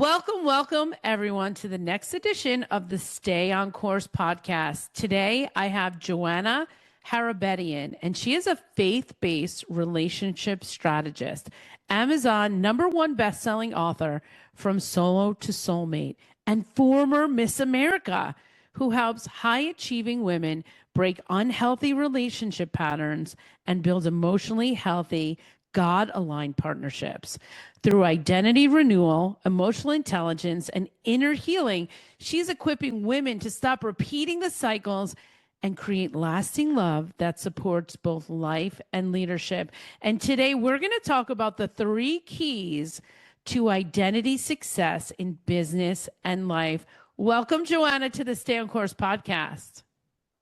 Welcome everyone to the next edition of the Stay on Course podcast. Today I have Joanna Harabedian, and she is a faith-based relationship strategist, Amazon #1 best-selling author, From Solo to Soulmate, and former Miss America, who helps high-achieving women break unhealthy relationship patterns and build emotionally healthy, God-aligned partnerships. Through identity renewal, emotional intelligence, and inner healing, she's equipping women to stop repeating the cycles and create lasting love that supports both life and leadership. And today we're going to talk about the 3 keys to identity success in business and life. Welcome, Joanna, to the Stay on Course podcast.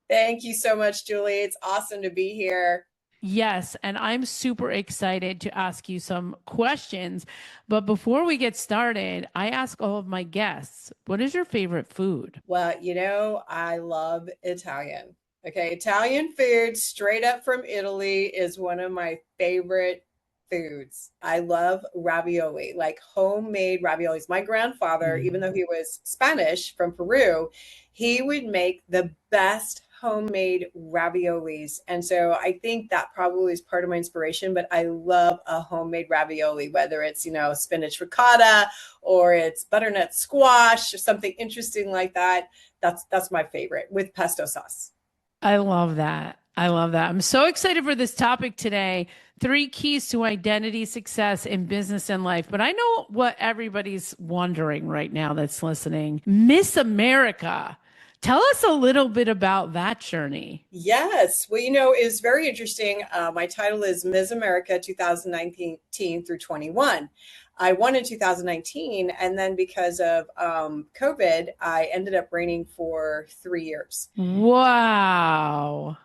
Thank you so much, Julie. It's awesome to be here. Yes, and I'm super excited to ask you some questions. But before we get started, I ask all of my guests, what is your favorite food? Well, I love Italian. Okay, Italian food straight up from Italy is one of my favorite foods. I love ravioli, like homemade raviolis. My grandfather, even though he was Spanish from Peru, he would make the best homemade raviolis. And so I think that probably is part of my inspiration, but I love a homemade ravioli, whether it's, spinach ricotta or it's butternut squash or something interesting like that. That's my favorite with pesto sauce. I love that. I'm so excited for this topic today. 3 keys to identity success in business and life. But I know what everybody's wondering right now that's listening. Miss America. Tell us a little bit about that journey. Yes. Well, it's very interesting. My title is Ms. America 2019 through 21. I won in 2019. And then because of COVID, I ended up reigning for 3 years. Wow.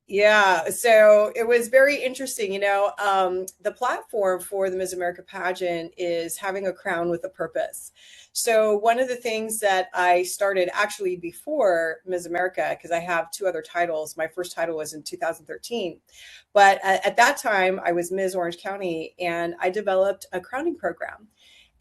Yeah, so it was very interesting. The platform for the Ms. America pageant is having a crown with a purpose. So one of the things that I started actually before Ms. America, because I have 2 other titles. My first title was in 2013. But at that time, I was Ms. Orange County, and I developed a crowning program.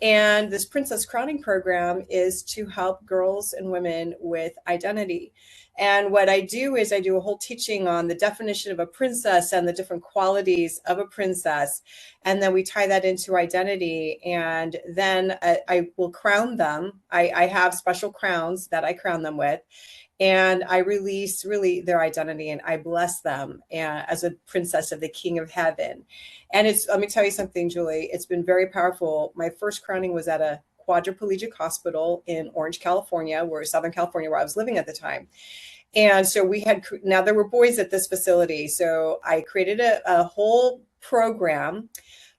And this Princess Crowning Program is to help girls and women with identity. And what I do is I do a whole teaching on the definition of a princess and the different qualities of a princess. And then we tie that into identity. And then I will crown them. I have special crowns that I crown them with. And I release really their identity, and I bless them as a princess of the King of Heaven. And let me tell you something, Julie, it's been very powerful. My first crowning was at a quadriplegic hospital in Orange, California, Southern California, where I was living at the time. And so now there were boys at this facility. So I created a whole program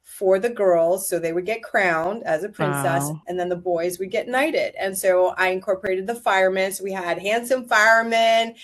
for the girls, so they would get crowned as a princess. Wow. And then the boys would get knighted. And so I incorporated the firemen. So we had handsome firemen,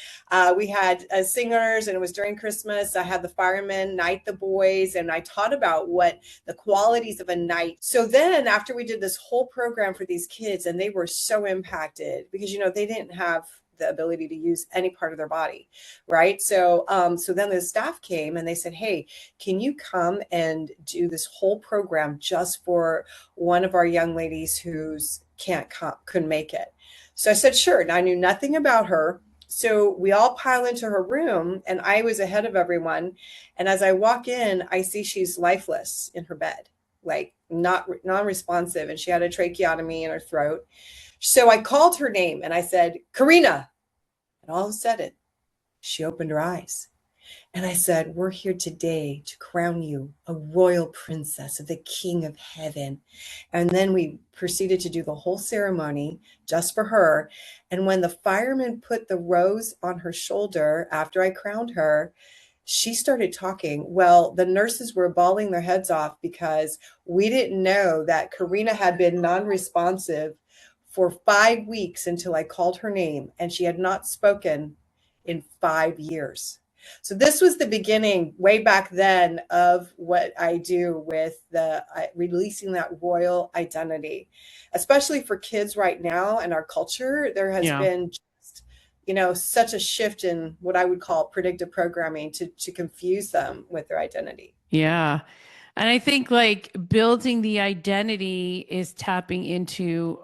we had singers, and it was during Christmas. I had the firemen knight the boys, and I taught about what the qualities of a knight. So then after we did this whole program for these kids, and they were so impacted because, they didn't have the ability to use any part of their body, right? So then the staff came and they said, hey, can you come and do this whole program just for one of our young ladies who's couldn't make it? So I said, sure. And I knew nothing about her. So we all pile into her room, and I was ahead of everyone. And as I walk in, I see she's lifeless in her bed, like not non-responsive. And she had a tracheotomy in her throat. So I called her name and I said, Karina. And all of a sudden, she opened her eyes. And I said, we're here today to crown you a royal princess of the King of Heaven. And then we proceeded to do the whole ceremony just for her. And when the fireman put the rose on her shoulder after I crowned her, she started talking. Well, the nurses were bawling their heads off because we didn't know that Karina had been non-responsive for 5 weeks until I called her name, and she had not spoken in 5 years. So this was the beginning way back then of what I do with the releasing that royal identity, especially for kids right now in our culture. There has been just, such a shift in what I would call predictive programming to confuse them with their identity. Yeah. And I think like building the identity is tapping into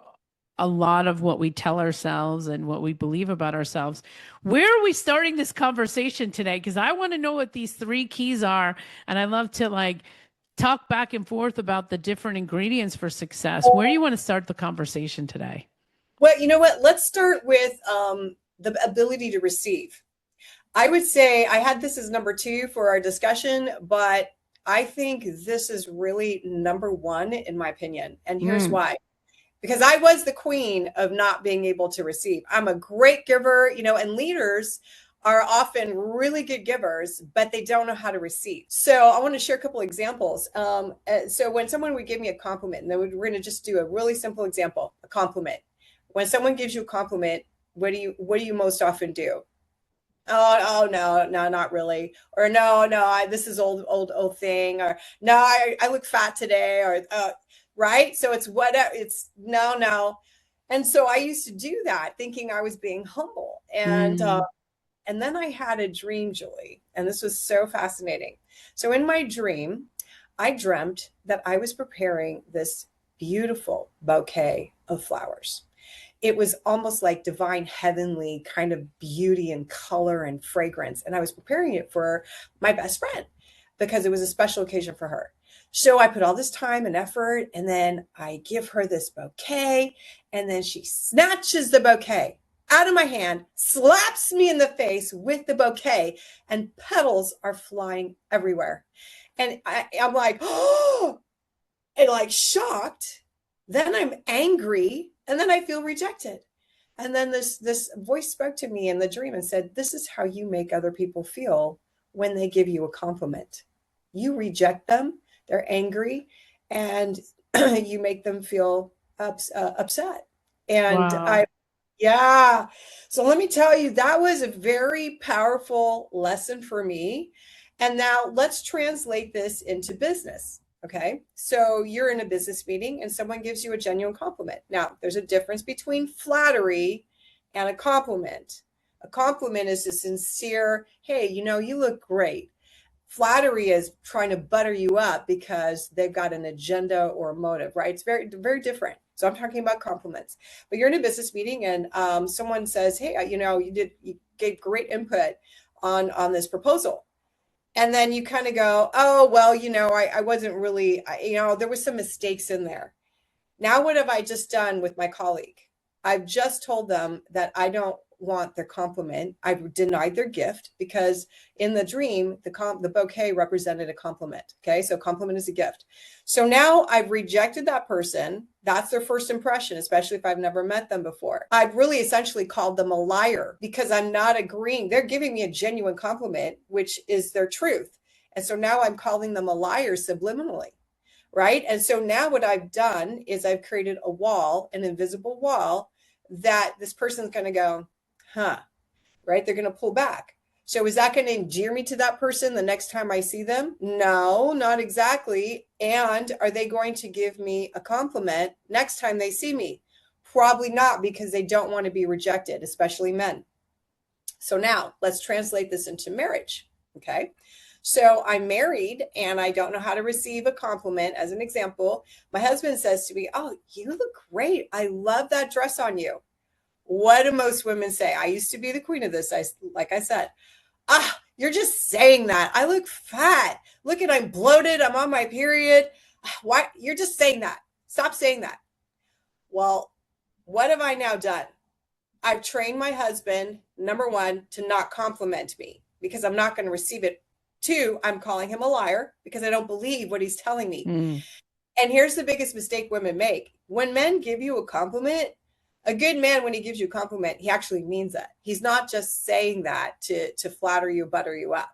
a lot of what we tell ourselves and what we believe about ourselves. Where are we starting this conversation today? Because I want to know what these three keys are. And I love to like talk back and forth about the different ingredients for success. Where do you want to start the conversation today? Well, you know what? Let's start with the ability to receive. I would say I had this as number two for our discussion, but I think this is really number one in my opinion. And here's Mm, why. Because I was the queen of not being able to receive. I'm a great giver, and leaders are often really good givers, but they don't know how to receive. So I want to share a couple examples. So when someone would give me a compliment, and then we're going to just do a really simple example, a compliment. When someone gives you a compliment, what do you most often do? Oh no, no, not really. Or no, this is old thing. Or no, I look fat today. Or right. So it's whatever. It's no. And so I used to do that, thinking I was being humble. mm. And then I had a dream, Julie, and this was so fascinating. So in my dream, I dreamt that I was preparing this beautiful bouquet of flowers. It was almost like divine heavenly kind of beauty and color and fragrance, and I was preparing it for my best friend because it was a special occasion for her. So I put all this time and effort, and then I give her this bouquet, and then she snatches the bouquet out of my hand, slaps me in the face with the bouquet, and petals are flying everywhere. And I'm like, oh, and like shocked. Then I'm angry, and then I feel rejected. And then this voice spoke to me in the dream and said, "This is how you make other people feel when they give you a compliment. You reject them, they're angry, and you make them feel upset." And Wow. yeah. So let me tell you, that was a very powerful lesson for me. And now let's translate this into business. Okay. So you're in a business meeting and someone gives you a genuine compliment. Now, there's a difference between flattery and a compliment. A compliment is a sincere, hey, you look great. Flattery is trying to butter you up because they've got an agenda or a motive, right? It's very, very different. So I'm talking about compliments. But you're in a business meeting and someone says, "Hey, you gave great input on this proposal." And then you kind of go, "Oh, well, I wasn't really, there was some mistakes in there." Now, what have I just done with my colleague? I've just told them that I don't want their compliment. I've denied their gift because in the dream, the bouquet represented a compliment. Okay, so compliment is a gift. So now I've rejected that person. That's their first impression, especially if I've never met them before. I've really essentially called them a liar because I'm not agreeing. They're giving me a genuine compliment, which is their truth. And so now I'm calling them a liar subliminally. Right. And so now what I've done is I've created a wall, an invisible wall that this person's going to go, huh, right? They're going to pull back. So is that going to endear me to that person the next time I see them? No, not exactly. And are they going to give me a compliment next time they see me? Probably not, because they don't want to be rejected, especially men. So now let's translate this into marriage. Okay. So I'm married and I don't know how to receive a compliment. As an example, my husband says to me, "Oh, you look great. I love that dress on you." What do most women say? I used to be the queen of this. Like I said, you're just saying that. I look fat. Look at, I'm bloated. I'm on my period. Why? You're just saying that. Stop saying that. Well, what have I now done? I've trained my husband, number one, to not compliment me because I'm not going to receive it. Two, I'm calling him a liar because I don't believe what he's telling me. Mm. And here's the biggest mistake women make. When men give you a compliment, a good man, when he gives you a compliment, he actually means that. He's not just saying that to flatter you, butter you up.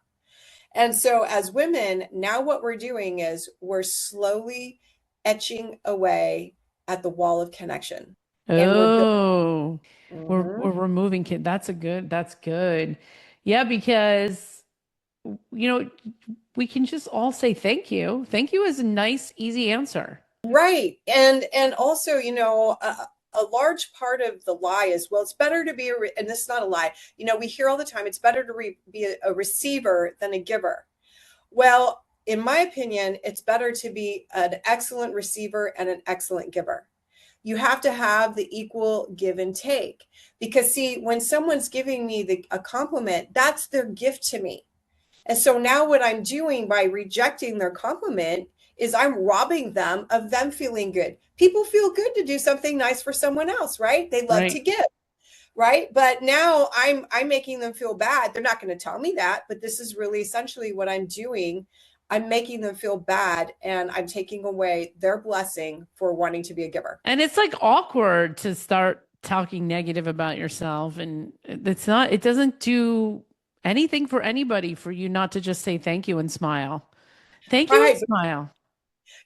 And so as women, now what we're doing is we're slowly etching away at the wall of connection. And we're building. Oh, we're Mhm. removing kid. That's good. Yeah, because you know, we can just all say thank you. Thank you is a nice, easy answer. Right. And also, a large part of the lie is, well, it's better to be and this is not a lie. We hear all the time, it's better to be a receiver than a giver. Well, in my opinion, it's better to be an excellent receiver and an excellent giver. You have to have the equal give and take, because see, when someone's giving me a compliment, that's their gift to me. And so now what I'm doing by rejecting their compliment is I'm robbing them of them feeling good. People feel good to do something nice for someone else, right? They love to Right. give, right? But now I'm making them feel bad. They're not going to tell me that, but this is really essentially what I'm doing. I'm making them feel bad, and I'm taking away their blessing for wanting to be a giver. And it's like awkward to start talking negative about yourself. And it doesn't do anything for anybody for you not to just say thank you and smile. Thank you and Right. smile.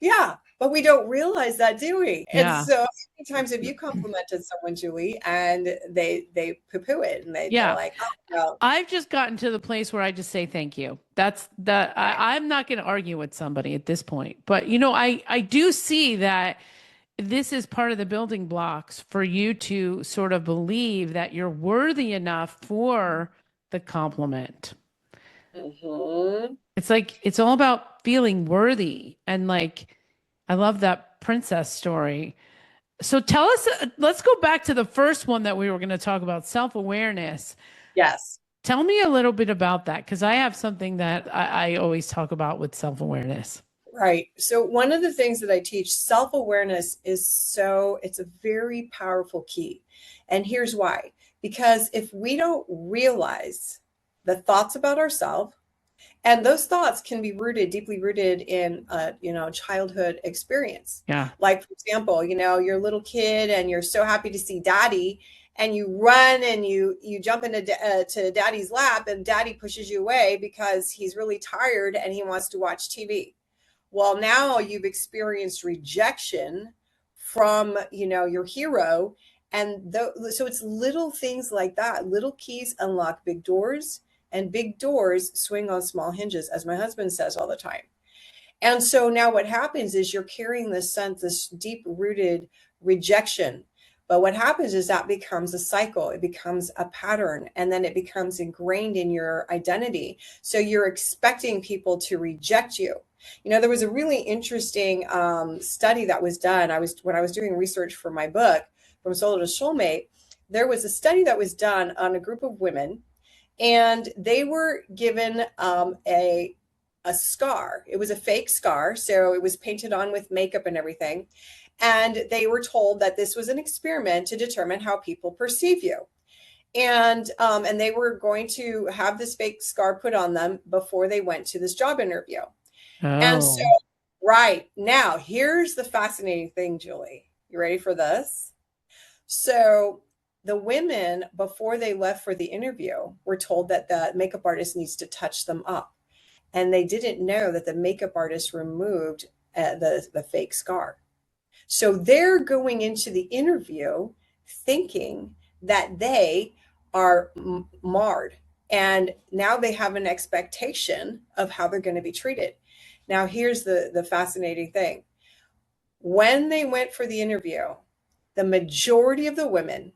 Yeah, but we don't realize that, do we? And Yeah. so how many times have you complimented someone, Julie, and they poo-poo it, and they're Yeah. like, oh no. I've just gotten to the place where I just say thank you. That's the Right. I'm not going to argue with somebody at this point. But I do see that this is part of the building blocks for you to sort of believe that you're worthy enough for the compliment. Mhm. It's like it's all about feeling worthy. And like I love that princess story. So tell us, let's go back to the first one that we were going to talk about, self-awareness. Yes. Tell me a little bit about that, because I have something that I always talk about with self-awareness. Right. So one of the things that I teach, self-awareness it's a very powerful key. And here's why. Because if we don't realize the thoughts about ourselves, and those thoughts can be deeply rooted in childhood experience. Yeah. Like, for example, you're a little kid and you're so happy to see daddy, and you run and you jump into to daddy's lap, and daddy pushes you away because he's really tired and he wants to watch TV. Well, now you've experienced rejection from, your hero. And so it's little things like that. Little keys unlock big doors, and big doors swing on small hinges, as my husband says all the time. And so now what happens is you're carrying this sense, this deep rooted rejection. But what happens is that becomes a cycle, it becomes a pattern, and then it becomes ingrained in your identity. So you're expecting people to reject you. There was a really interesting study that was done. When I was doing research for my book, From Solo to Soulmate, there was a study that was done on a group of women, and they were given a scar. It was a fake scar, so it was painted on with makeup and everything. And they were told that this was an experiment to determine how people perceive you. And they were going to have this fake scar put on them before they went to this job interview. And so, Oh, right now, here's the fascinating thing, Julie. You ready for this? So the women, before they left for the interview, were told that the makeup artist needs to touch them up. And they didn't know that the makeup artist removed the fake scar. So they're going into the interview thinking that they are marred. And now they have an expectation of how they're going to be treated. Now, here's the fascinating thing. When they went for the interview, the majority of the women,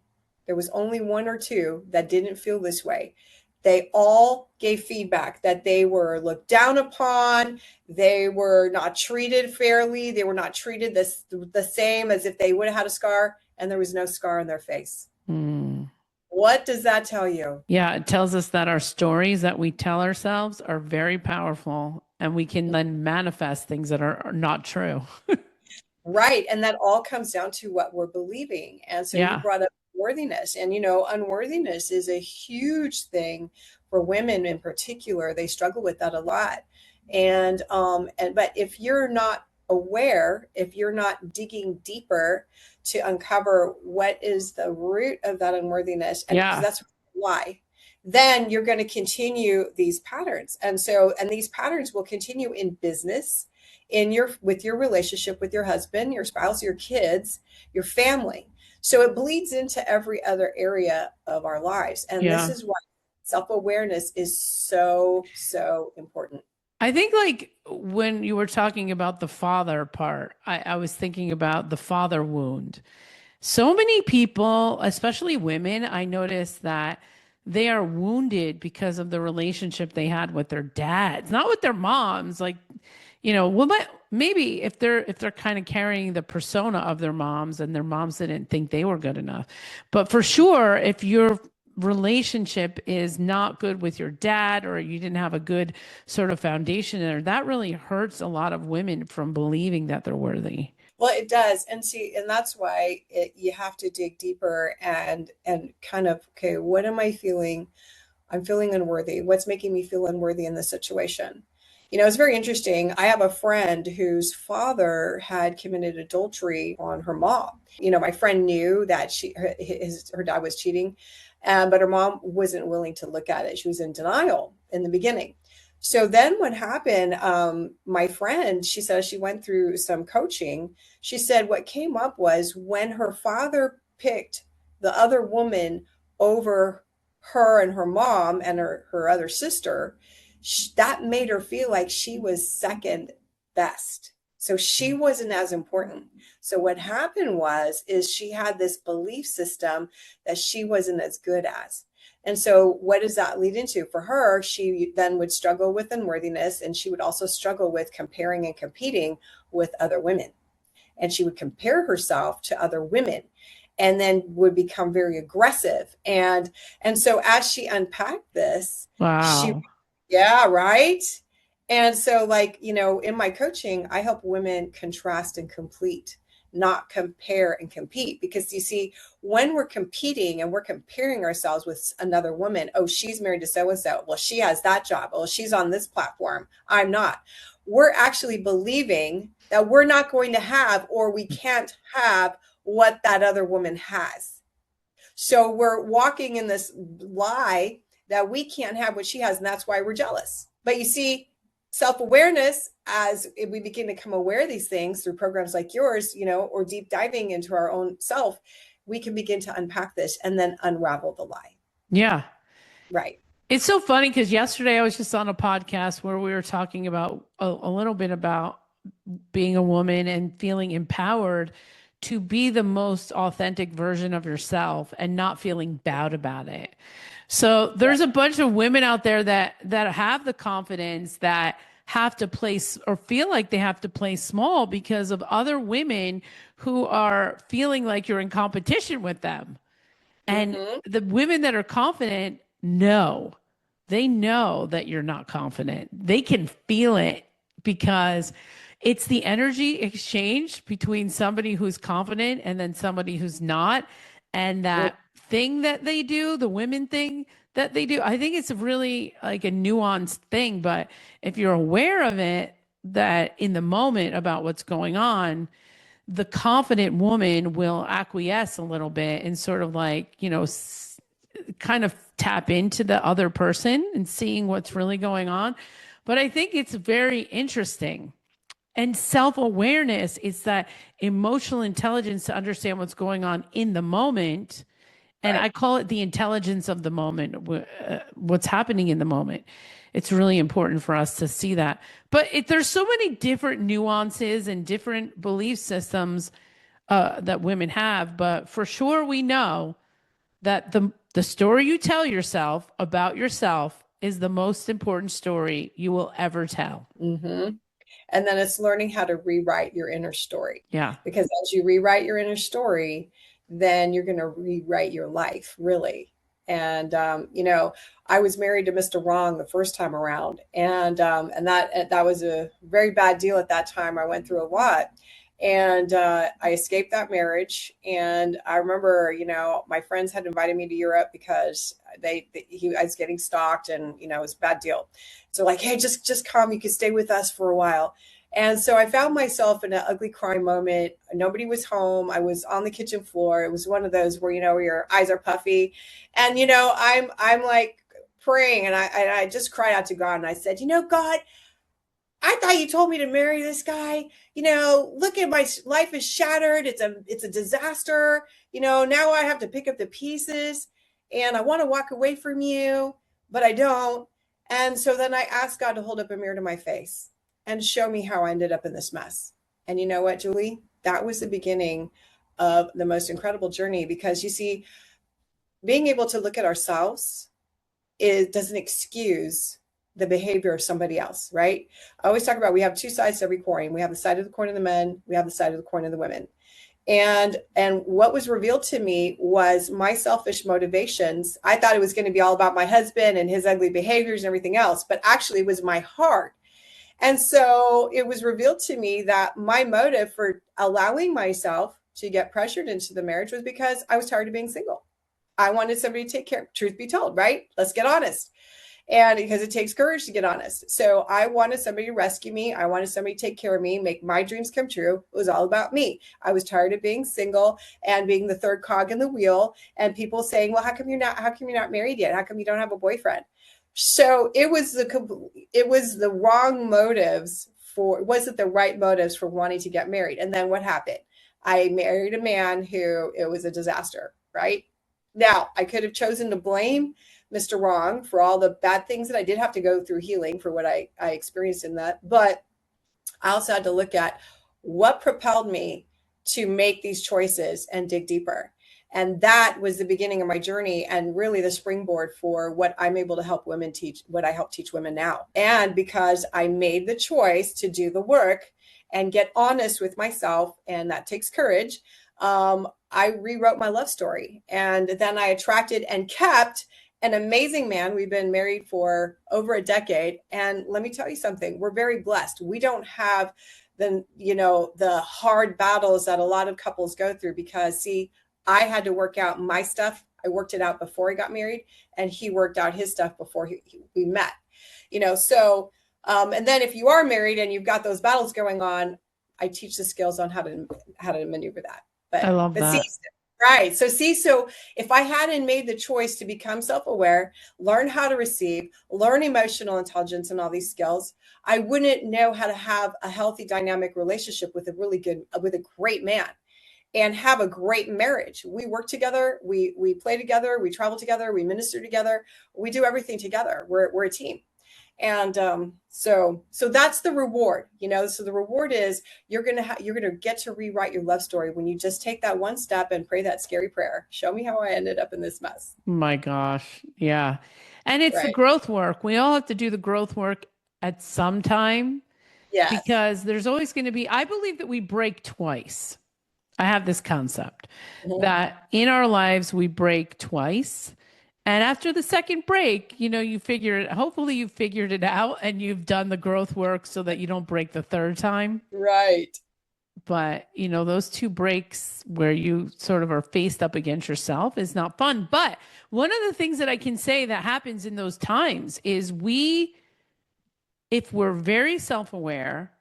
there was only one or two that didn't feel this way. They all gave feedback that they were looked down upon. They were not treated fairly. They were not treated the same as if they would have had a scar, and there was no scar on their face. hmm. What does that tell you? Yeah. It tells us that our stories that we tell ourselves are very powerful, and we can then manifest things that are not true. Right. And that all comes down to what we're believing. And so you Yeah. brought up worthiness, and unworthiness is a huge thing for women in particular. They struggle with that a lot. But if you're not aware, if you're not digging deeper to uncover what is the root of that unworthiness, and because Yeah. that's why, then you're going to continue these patterns. And these patterns will continue in business, with your relationship with your husband, your spouse, your kids, your family. So it bleeds into every other area of our lives. And this Yeah. is why self-awareness is so, so important. I think like when you were talking about the father part, I was thinking about the father wound. So many people, especially women, I noticed that they are wounded because of the relationship they had with their dads, not with their moms. Like, well, maybe if they're kind of carrying the persona of their moms and their moms didn't think they were good enough. But for sure, if your relationship is not good with your dad or you didn't have a good sort of foundation there, that really hurts a lot of women from believing that they're worthy. Well, it does. And see, and that's why you have to dig deeper and kind of, okay, what am I feeling? I'm feeling unworthy. What's making me feel unworthy in this situation? It's very interesting. I have a friend whose father had committed adultery on her mom. My friend knew that her dad was cheating, but her mom wasn't willing to look at it. She was in denial in the beginning. So then what happened, my friend, she said she went through some coaching. She said what came up was when her father picked the other woman over her and her mom and her other sister, that made her feel like she was second best. So she wasn't as important. So what happened is she had this belief system that she wasn't as good as. And so what does that lead into? For her, she then would struggle with unworthiness, and she would also struggle with comparing and competing with other women. And she would compare herself to other women and then would become very aggressive. And so as she unpacked this, Wow. yeah, right. And so, like, in my coaching, I help women contrast and complete, not compare and compete. Because you see, when we're competing and we're comparing ourselves with another woman, oh, she's married to so and so. Well, she has that job. Oh, she's on this platform. I'm not. We're actually believing that we're not going to have, or we can't have what that other woman has. So we're walking in this lie that we can't have what she has, and that's why we're jealous. But you see, self-awareness, as we begin to become aware of these things through programs like yours, or deep diving into our own self, we can begin to unpack this and then unravel the lie. Yeah. Right. It's so funny because yesterday I was just on a podcast where we were talking about a little bit about being a woman and feeling empowered to be the most authentic version of yourself and not feeling bad about it. So there's a bunch of women out there that have the confidence that have to place or feel like they have to play small because of other women who are feeling like you're in competition with them. And the women that are confident know, they know that you're not confident. They can feel it because it's the energy exchange between somebody who's confident and then somebody who's not. And that thing that they do, the women thing that they do, I think it's really like a nuanced thing. But if you're aware of it, that in the moment about what's going on, the confident woman will acquiesce a little bit and sort of like, kind of tap into the other person and seeing what's really going on. But I think it's very interesting. And self awareness is that emotional intelligence to understand what's going on in the moment. And I call it the intelligence of the moment, what's happening in the moment. It's really important for us to see that. But there's so many different nuances and different belief systems that women have. But for sure, we know that the story you tell yourself about yourself is the most important story you will ever tell. Mm-hmm. And then it's learning how to rewrite your inner story. Yeah. Because as you rewrite your inner story, then you're going to rewrite your life, really. And I was married to Mr. Wrong the first time around, and that was a very bad deal at that time. I went through a lot, and I escaped that marriage. And I remember, my friends had invited me to Europe because I was getting stalked, and it was a bad deal. So like, hey, just come. You can stay with us for a while. And so I found myself in an ugly crying moment. Nobody was home. I was on the kitchen floor. It was one of those where, your eyes are puffy. And, I'm like praying, and I just cried out to God, and I said, God, I thought you told me to marry this guy. Look at my life is shattered. It's a disaster. Now I have to pick up the pieces, and I want to walk away from you, but I don't. And so then I asked God to hold up a mirror to my face and show me how I ended up in this mess. And you know what, Julie? That was the beginning of the most incredible journey, because you see, being able to look at ourselves doesn't excuse the behavior of somebody else, right? I always talk about we have two sides to every coin. We have the side of the coin of the men, we have the side of the coin of the women. And what was revealed to me was my selfish motivations. I thought it was going to be all about my husband and his ugly behaviors and everything else, but actually it was my heart. And so it was revealed to me that my motive for allowing myself to get pressured into the marriage was because I was tired of being single. I wanted somebody to take care, truth be told, right? Let's get honest. And because it takes courage to get honest. So I wanted somebody to rescue me. I wanted somebody to take care of me, make my dreams come true. It was all about me. I was tired of being single and being the third cog in the wheel, and people saying, well, how come you're not married yet? How come you don't have a boyfriend? So it was the wrong motives for, it wasn't the right motives for wanting to get married. And then what happened? I married a man who, it was a disaster, right? Now, I could have chosen to blame Mr. Wrong for all the bad things that I did have to go through healing for what I experienced in that. But I also had to look at what propelled me to make these choices and dig deeper. And that was the beginning of my journey and really the springboard for what I'm able to help women teach, what I help teach women now. And because I made the choice to do the work and get honest with myself, and that takes courage, I rewrote my love story. And then I attracted and kept an amazing man. We've been married for over a decade. And let me tell you something, we're very blessed. We don't have the hard battles that a lot of couples go through because, see, I had to work out my stuff. I worked it out before I got married, and he worked out his stuff before we met. And then if you are married and you've got those battles going on, I teach the skills on how to maneuver that. I love that. See, right. So if I hadn't made the choice to become self-aware, learn how to receive, learn emotional intelligence and all these skills, I wouldn't know how to have a healthy dynamic relationship with a great man and have a great marriage. We work together, we play together, we travel together, we minister together, we do everything together. We're a team. And so that's the reward, so the reward is you're going to get to rewrite your love story when you just take that one step and pray that scary prayer. Show me how I ended up in this mess. My gosh. Yeah. And it's Right. the growth work. We all have to do the growth work at some time. Yes. Because there's always going to be, I believe that we break twice. I have this concept that in our lives, we break twice. And after the second break, hopefully you figured it out and you've done the growth work so that you don't break the third time. Right. But, those two breaks where you sort of are faced up against yourself is not fun. But one of the things that I can say that happens in those times is if we're very self-aware,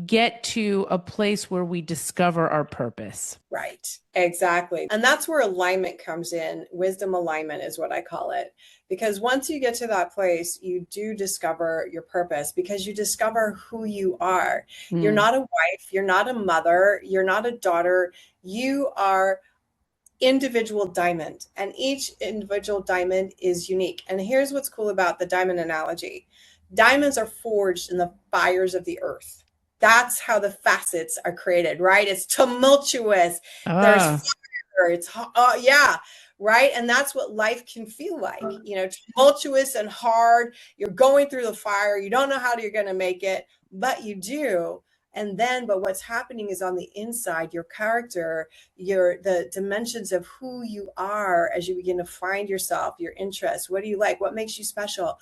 get to a place where we discover our purpose. Right. Exactly. And that's where alignment comes in. Wisdom alignment is what I call it. Because once you get to that place, you do discover your purpose because you discover who you are. You're not a wife. You're not a mother. You're not a daughter. You are individual diamond, and each individual diamond is unique. And here's what's cool about the diamond analogy. Diamonds are forged in the fires of the earth. That's how the facets are created, right? It's tumultuous. There's fire. It's right. And that's what life can feel like, tumultuous and hard. You're going through the fire. You don't know how you're going to make it, but you do. But what's happening is on the inside, your character, the dimensions of who you are as you begin to find yourself, your interests, what do you like, what makes you special,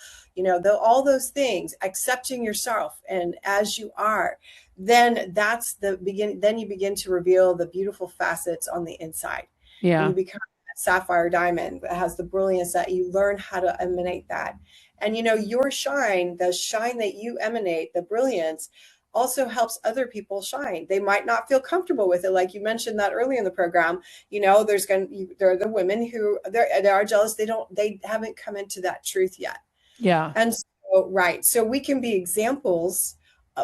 all those things, accepting yourself and as you are, then that's the beginning. Then you begin to reveal the beautiful facets on the inside. Yeah. And you become that sapphire diamond that has the brilliance that you learn how to emanate that. And, your shine, the shine that you emanate, the brilliance, also helps other people shine. They might not feel comfortable with it. Like you mentioned that early in the program, there are the women who they are jealous. They haven't come into that truth yet. Yeah. And so, right. So we can be examples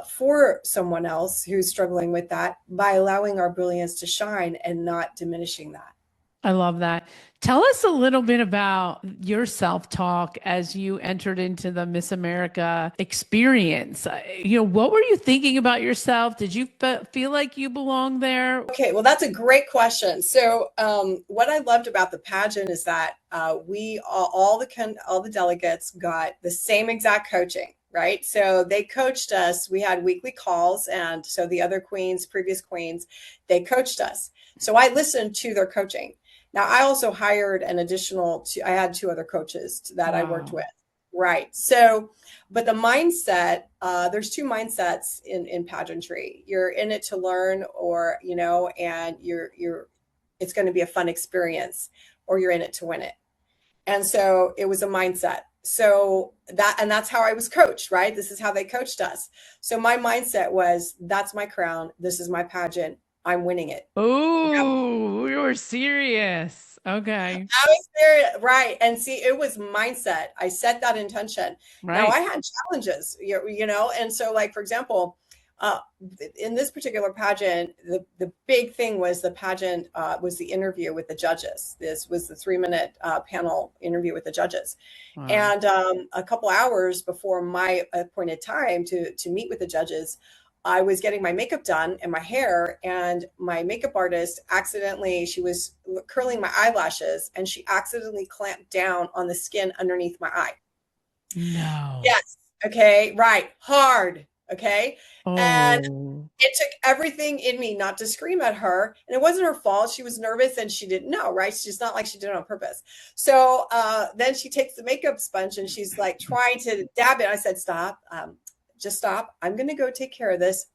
for someone else who's struggling with that by allowing our brilliance to shine and not diminishing that. I love that. Tell us a little bit about your self-talk as you entered into the Miss America experience. What were you thinking about yourself? Did you feel like you belong there? Okay, well, that's a great question. So, what I loved about the pageant is that we all the delegates got the same exact coaching, right? So they coached us. We had weekly calls, and so the other queens, previous queens, they coached us. So I listened to their coaching. Now, I also hired an additional two, I had two other coaches that I worked Wow. with. Right. So, but the mindset, there's two mindsets in pageantry. You're in it to learn, or, and it's going to be a fun experience, or you're in it to win it. And so it was a mindset. So that's how I was coached, right? This is how they coached us. So my mindset was, that's my crown. This is my pageant. I'm winning it. Oh, you were serious. Okay. I was there, right? And see, it was mindset. I set that intention. Now Right. I had challenges, and so, like, for example, uh, in this particular pageant, the big thing was the pageant was the interview with the judges. This was the 3 minute panel interview with the judges, Wow. and a couple hours before my appointed time to meet with the judges, I was getting my makeup done and my hair, and my makeup artist accidentally, she was curling my eyelashes, and she accidentally clamped down on the skin underneath my eye. No. Yes. Okay. Right. Hard. Okay. And Oh, it took everything in me not to scream at her. And it wasn't her fault. She was nervous and she didn't know, right? She's not like she did it on purpose. So then she takes the makeup sponge and she's like trying to dab it. I said, stop. Just stop. I'm going to go take care of this.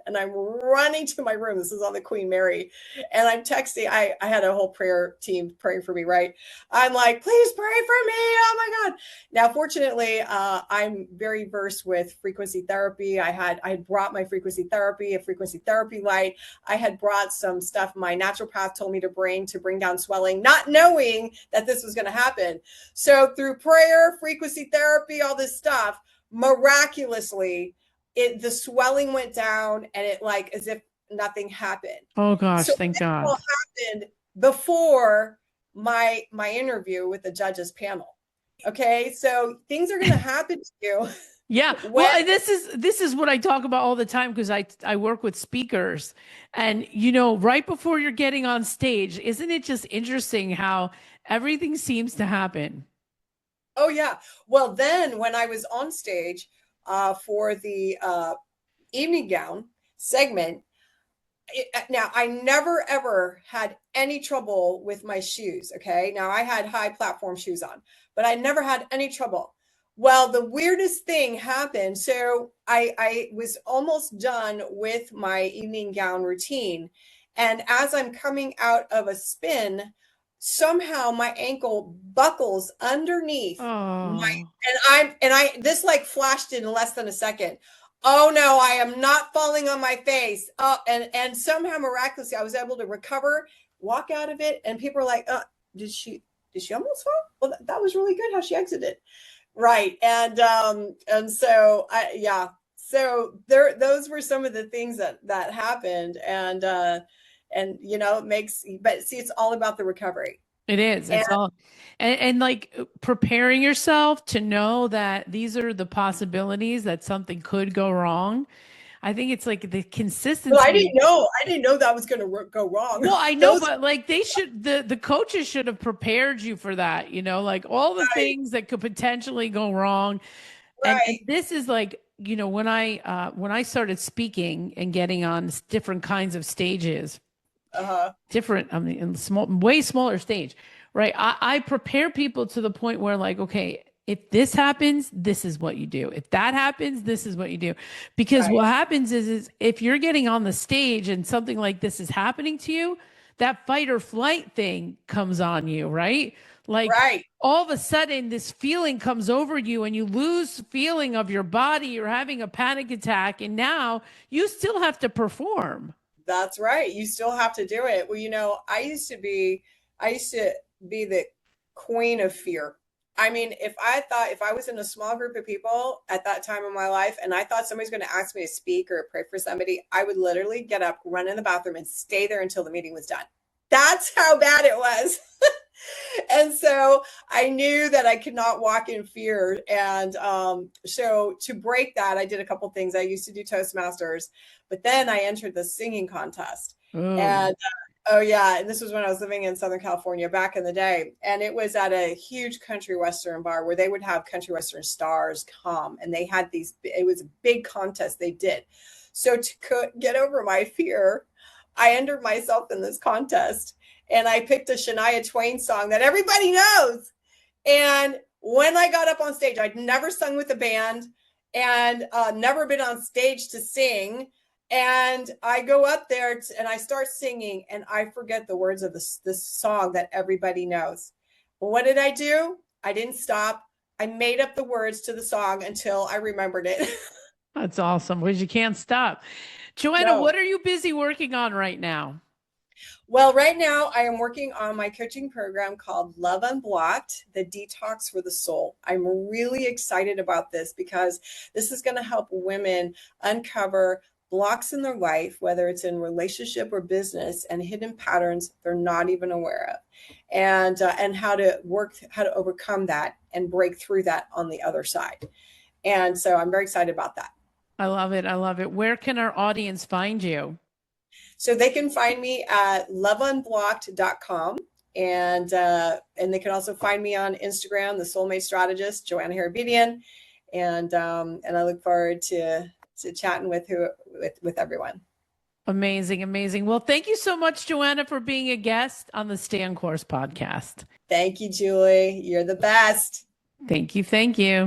And I'm running to my room. This is on the Queen Mary. And I'm texting. I had a whole prayer team praying for me, right? I'm like, please pray for me. Oh my God. Now, fortunately, I'm very versed with frequency therapy. I had brought my frequency therapy, a frequency therapy light. I had brought some stuff my naturopath told me to bring down swelling, not knowing that this was going to happen. So through prayer, frequency therapy, all this stuff, miraculously, the swelling went down, and it, like, as if nothing happened. oh So gosh, thank this all God. happened before my interview with the judges panel. Okay, so things are going to happen to you Yeah. when. Well, and this is what I talk about all the time because I work with speakers, and right before you're getting on stage, isn't it just interesting how everything seems to happen? Oh yeah. Well, then when I was on stage for the evening gown segment, now I never ever had any trouble with my shoes. Okay, now I had high platform shoes on, but I never had any trouble. Well, the weirdest thing happened. So I was almost done with my evening gown routine, and as I'm coming out of a spin, somehow my ankle buckles underneath my, Oh, and I this like flashed in less than a second. Oh no, I am not falling on my face. Oh, and somehow miraculously I was able to recover, walk out of it, and people are like, did she almost fall? Well, that was really good how she exited. Right. And so yeah. So those were some of the things that happened, and it makes, but see, it's all about the recovery. it is. And It's all, and like preparing yourself to know that these are the possibilities that something could go wrong. I think it's like the well, consistency. I didn't know that was going to go wrong. Well, I know, Those but like the coaches should have prepared you for that, like all the right, things that could potentially go wrong. And right. this is like, when I started speaking and getting on different kinds of stages, Uh-huh. different, I mean, in small, way smaller stage, right? I prepare people to the point where, like, okay, if this happens, this is what you do. If that happens, this is what you do. Because what Right. happens is if you're getting on the stage and something like this is happening to you, that fight or flight thing comes on you, right? Like Right. all of a sudden this feeling comes over you and you lose feeling of your body. You're having a panic attack, and now you still have to perform. That's right. You still have to do it. Well, I used to be the queen of fear. I mean, if I was in a small group of people at that time in my life and I thought somebody's going to ask me to speak or pray for somebody, I would literally get up, run in the bathroom, and stay there until the meeting was done. That's how bad it was. And so I knew that I could not walk in fear. And so to break that, I did a couple things. I used to do Toastmasters, but then I entered the singing contest. Oh, And oh, yeah. And this was when I was living in Southern California back in the day. And it was at a huge country Western bar where they would have country Western stars come. And they had these, it was a big contest they did. So to get over my fear, I entered myself in this contest and I picked a Shania Twain song that everybody knows. And when I got up on stage, I'd never sung with a band and never been on stage to sing. And I go up there and I start singing, and I forget the words of this song that everybody knows. Well, what did I do? I didn't stop. I made up the words to the song until I remembered it. that's awesome because you can't stop. Joanna, No. what are you busy working on right now? Well, right now I am working on my coaching program called Love Unblocked, the detox for the soul. I'm really excited about this because this is going to help women uncover blocks in their life, whether it's in relationship or business, and hidden patterns they're not even aware of, and how to overcome that and break through that on the other side. And so I'm very excited about that. I love it. I love it. Where can our audience find you? So they can find me at loveunblocked.com. And they can also find me on Instagram, the Soulmate Strategist, Joanna Harabedian. And I look forward to chatting with everyone. Amazing, amazing. Well, thank you so much, Joanna, for being a guest on the Stay on Course podcast. Thank you, Julie. You're the best. Thank you. Thank you.